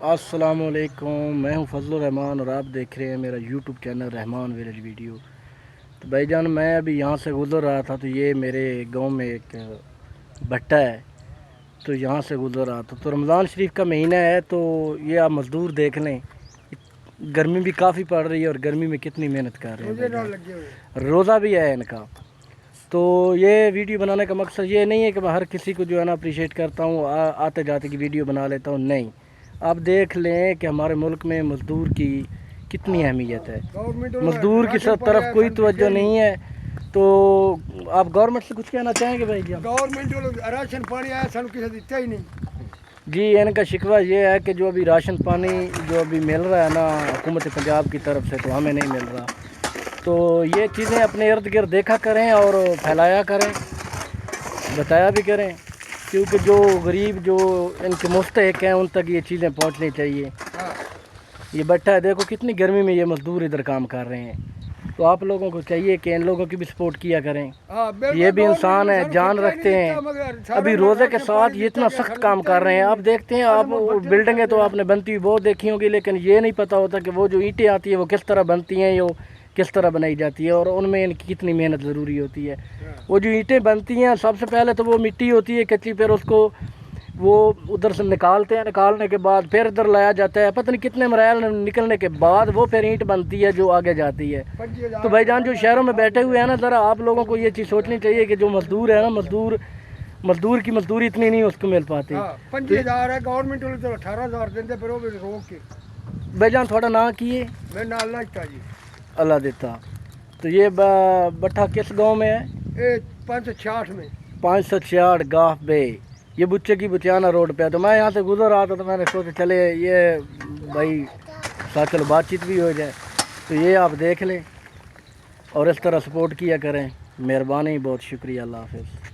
السلام علیکم، میں ہوں فضل الرحمان اور آپ دیکھ رہے ہیں میرا یوٹیوب چینل رحمان ویلیج ویڈیو۔ تو بھائی جان، میں ابھی یہاں سے گزر رہا تھا تو یہ میرے گاؤں میں ایک بھٹا ہے، تو یہاں سے گزر رہا تھا۔ تو رمضان شریف کا مہینہ ہے، تو یہ آپ مزدور دیکھ لیں، گرمی بھی کافی پڑ رہی ہے اور گرمی میں کتنی محنت کر رہے ہیں، روزہ بھی ہے ان کا۔ تو یہ ویڈیو بنانے کا مقصد یہ نہیں ہے کہ میں ہر کسی کو جو ہے نا اپریشیٹ کرتا ہوں، آتے جاتے کی ویڈیو بنا لیتا ہوں، نہیں۔ آپ دیکھ لیں کہ ہمارے ملک میں مزدور کی کتنی اہمیت ہے، مزدور کی طرف کوئی توجہ نہیں ہے۔ تو آپ گورنمنٹ سے کچھ کہنا چاہیں گے بھائی جی؟ گورنمنٹ راشن پانی آیا سانو کسی دیتا ہی نہیں جی، ان کا شکوہ یہ ہے کہ جو ابھی راشن پانی جو ابھی مل رہا ہے نا حکومت پنجاب کی طرف سے، تو ہمیں نہیں مل رہا۔ تو یہ چیزیں اپنے ارد گرد دیکھا کریں اور پھیلایا کریں، بتایا بھی کریں، کیونکہ جو غریب جو ان کے مستحق ہیں ان تک یہ چیزیں پہنچنی چاہیے۔ یہ بٹھا ہے، دیکھو کتنی گرمی میں یہ مزدور ادھر کام کر رہے ہیں، تو آپ لوگوں کو چاہیے کہ ان لوگوں کی بھی سپورٹ کیا کریں۔ یہ بھی انسان ہے، جان رکھتے ہیں، ابھی روزے کے ساتھ یہ اتنا سخت کام کر رہے ہیں۔ آپ دیکھتے ہیں، آپ بلڈنگیں تو آپ نے بنتی ہوئی بہت دیکھی ہوں گی، لیکن یہ نہیں پتہ ہوتا کہ وہ جو اینٹیں آتی ہیں وہ کس طرح بنتی ہیں، وہ کس طرح بنائی جاتی ہے اور ان میں ان کی کتنی محنت ضروری ہوتی ہے۔ وہ جو اینٹیں بنتی ہیں، سب سے پہلے تو وہ مٹی ہوتی ہے کچی، پھر اس کو وہ ادھر سے نکالتے ہیں، نکالنے کے بعد پھر ادھر لایا جاتا ہے، پتہ نہیں کتنے مراحل نکلنے کے بعد وہ پھر اینٹ بنتی ہے جو آگے جاتی ہے۔ تو بھائی جان، جو شہروں میں بیٹھے ہوئے ہیں نا، ذرا آپ لوگوں کو یہ چیز سوچنی چاہیے کہ جو مزدور ہے نا، مزدور کی مزدوری اتنی نہیں اس کو مل پاتی۔ 50,000 ہے گورنمنٹ والے تو 18,000 دیندے، پر وہ بھی روک کے۔ بھائی جان، تھوڑا نام کی ہے؟ میں نال لگتا جی، اللہ دیتا۔ تو یہ بٹھا کس گاؤں میں ہے؟ یہ 566 میں 566 گاف بے، یہ بچے کی بچیانہ روڈ پہ ہے۔ تو میں یہاں سے گزر رہا تھا تو میں نے سوچا چلے یہ بھائی ساتھ چلو بات چیت بھی ہو جائے۔ تو یہ آپ دیکھ لیں اور اس طرح سپورٹ کیا کریں، مہربانی، بہت شکریہ، اللہ حافظ۔